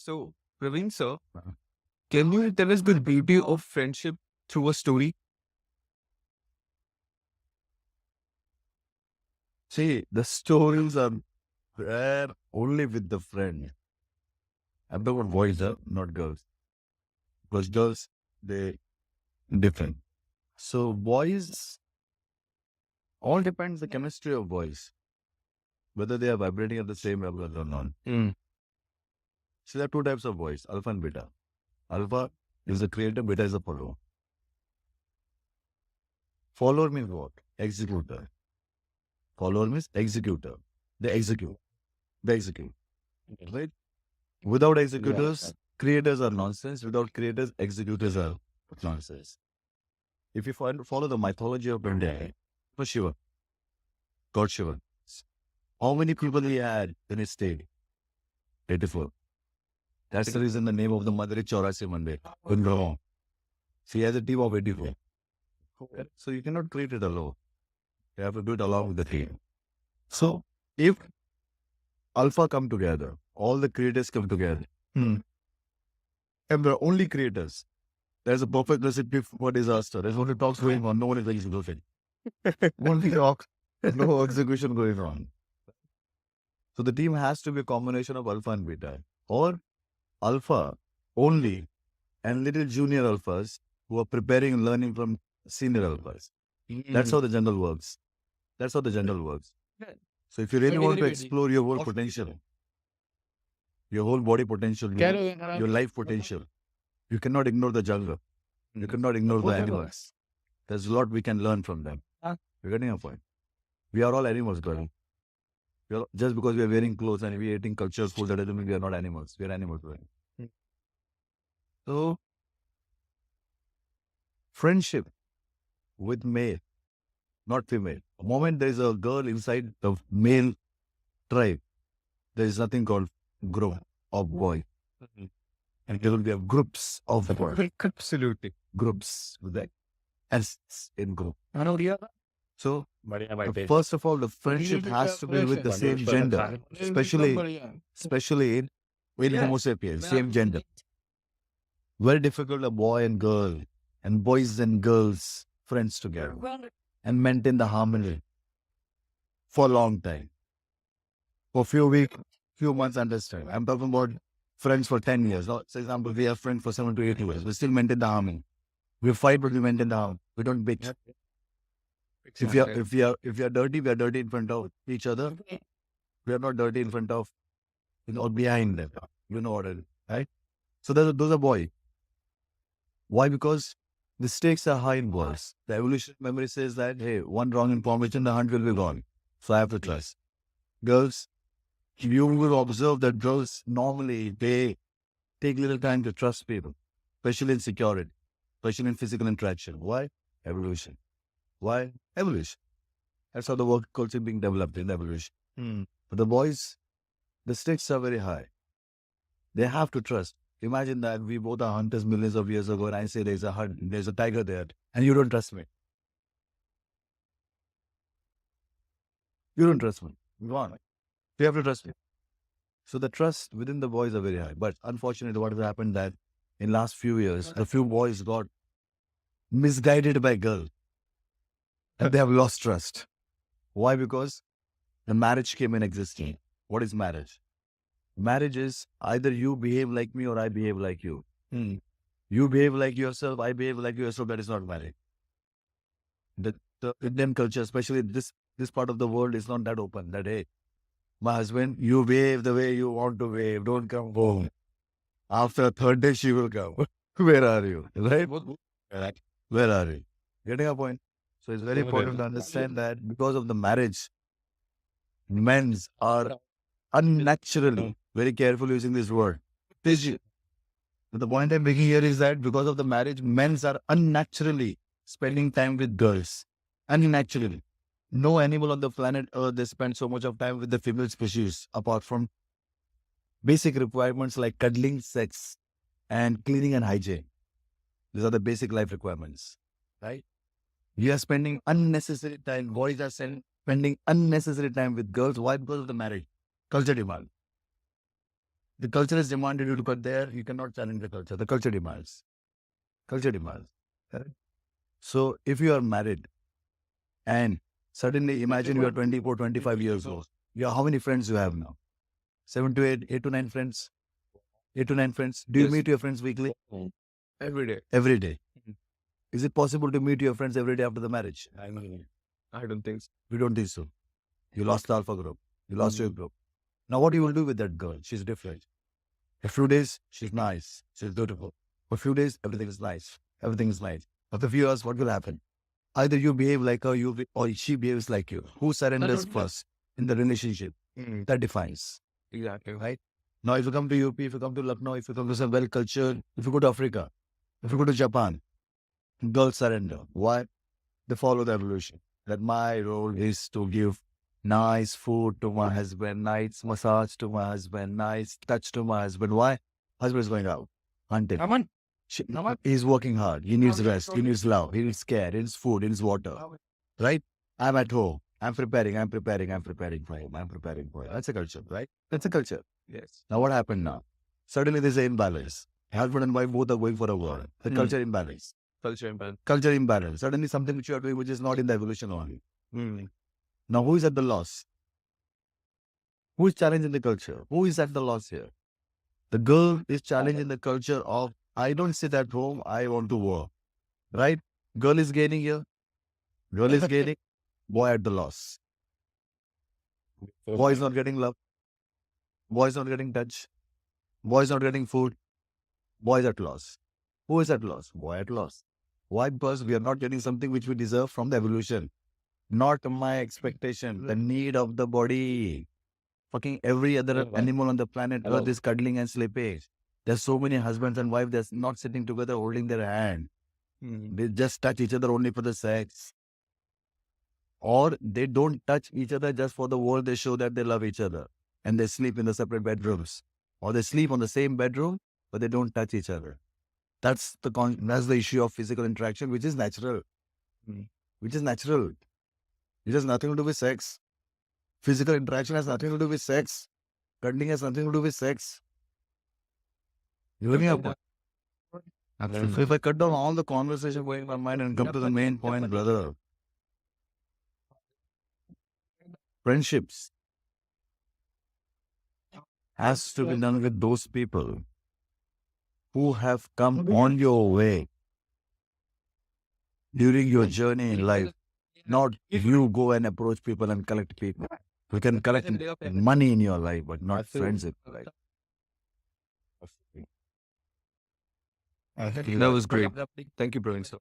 So, Praveen sir, can you tell us the beauty of friendship through a story? See, the stories are there only with the friend. I'm talking about boys, not girls. Because girls, they different. So boys, all depends the chemistry of boys, whether they are vibrating at the same level or not. So there are two types of boys, alpha and beta. Alpha is the creator, beta is the follower. Follower means what? Executor. Follower means executor. They execute. They execute. Right? Without executors, creators are nonsense. Without creators, executors are nonsense. If you follow the mythology of India, for Shiva, God Shiva, how many people he had in his state? 84. That's the reason the name of the mother is Chaurasi Mandir. Wrong. She has a team of 84. So you cannot create it alone. You have to do it along with the team. So if alpha come together, all the creators come together, and they're only creators, there's a perfect recipe for disaster. There's only talks going on, no one is executing. Only talk, no execution going on. So the team has to be a combination of alpha and beta, or alpha only and little junior alphas who are preparing and learning from senior alphas. That's how the jungle works. That's how the jungle works. So if you really want to explore your whole potential, your whole body potential, your life potential, you cannot ignore the jungle. You cannot ignore the animals. There's a lot we can learn from them. You're getting a point. We are all animals, brother. Just because we are wearing clothes and we are eating cultural food, that doesn't mean we are not animals. We are animals, brother. So, friendship with male, not female. The moment there is a girl inside the male tribe, there is nothing called group of boy. And there will be groups of boy. Absolutely. Groups with that S in group. So, first of all, the friendship has to be with the same gender, especially in Homo sapiens, same gender. Very difficult a boy and girl and boys and girls friends together and maintain the harmony for a long time. For few weeks, few months, understand. I'm talking about friends for 10 years. For example, we are friends for 7 to 8 years. We still maintain the harmony. We fight, but we maintain the harmony. We don't bitch. If we are dirty, we are dirty in front of each other. We are not dirty in front of, or behind them. You know what I mean, right? So those are boys. Why? Because the stakes are high in boys. The evolution memory says that, hey, one wrong information, the hunt will be gone. So I have to trust. Girls, you will observe that girls normally, they take little time to trust people, especially in security, especially in physical interaction. Why? Evolution. Why? Evolution. That's how the work culture being developed in evolution. But the boys, the stakes are very high. They have to trust. Imagine that we both are hunters millions of years ago and I say there's a tiger there and you don't trust me. You don't trust me. Go on. You have to trust me. So the trust within the boys are very high. But unfortunately, what has happened that in last few years, the few boys got misguided by girls and they have lost trust. Why? Because the marriage came in existence. What is marriage? Marriage is either you behave like me or I behave like you. You behave like yourself, I behave like yourself. That is not marriage. The Indian culture, especially this part of the world, is not that open. That, hey, my husband, you behave the way you want to behave. Don't come home. After a third day, she will come. Where are you? Right? Where are you? Getting a point? So it's very important to understand that because of the marriage, men are unnaturally, very careful using this word. The point I'm making here is that because of the marriage, men are unnaturally spending time with girls. Unnaturally. No animal on the planet Earth they spend so much of time with the female species apart from basic requirements like cuddling, sex, and cleaning and hygiene. These are the basic life requirements, right? We are spending unnecessary time. Boys are spending unnecessary time with girls. Why? Because of the marriage. Culture demand. The culture is demanded you to cut there. You cannot challenge the culture. The culture demands. Culture demands. Correct? So if you are married and suddenly imagine you are 24, 25 years old. How many friends you have now? 7 to 8, 8 to 9 friends. 8 to 9 friends. Do you Yes. meet your friends weekly? Every day. Every day. Mhm. Is it possible to meet your friends every day after the marriage? I don't think so. We don't think so. You lost the alpha group. You lost your group. Now what you will do with that girl? She's different. A few days, she's nice. She's beautiful. For a few days, everything is nice. Everything is nice. After a few hours, what will happen? Either you behave like her, or she behaves like you. Who surrenders first in the relationship? That defines. Exactly. Right? Now, if you come to UP, if you come to Lucknow, if you come to some well-cultured, if you go to Africa, if you go to Japan, girls surrender. Why? They follow the evolution. That my role is to give nice food to my husband, nice massage to my husband, nice touch to my husband. Why? Husband is going out. Hunting. He's working hard. He needs rest. He needs love. He needs care. He needs food. He needs water. Right? I'm at home. I'm preparing. I'm preparing. I'm preparing for him. I'm preparing for him. That's a culture, right? That's a culture. Yes. Now what happened now? Suddenly there's an imbalance. Husband and wife both are going for a war. The culture imbalance. Culture imbalance. Culture imbalance. Suddenly something which you are doing which is not in the evolution only. Now who is at the loss? Who is challenging the culture? Who is at the loss here? The girl is challenging the culture of I don't sit at home, I want to work. Right? Girl is gaining here. Girl is gaining. Boy at the loss. Boy is not getting love. Boy is not getting touch. Boy is not getting food. Boy is at loss. Who is at loss? Boy at loss. Why? Because we are not getting something which we deserve from the evolution. Not my expectation. The need of the body. Fucking every other animal on the planet Earth is cuddling and sleeping. There's so many husbands and wives that's not sitting together holding their hand. They just touch each other only for the sex. Or they don't touch each other just for the world. They show that they love each other. And they sleep in the separate bedrooms. Or they sleep on the same bedroom, but they don't touch each other. That's the issue of physical interaction, which is natural. Which is natural. It has nothing to do with sex. Physical interaction has nothing to do with sex. Cuddling has nothing to do with sex. You looking at what? If I cut down all the conversation going in my mind and come to the main point, brother. Friendships has to be done with those people who have come on your way during your journey in life. Not you go and approach people and collect people. You can collect money in your life, but not friendship. Right? That was great. Thank you, Praveen sir.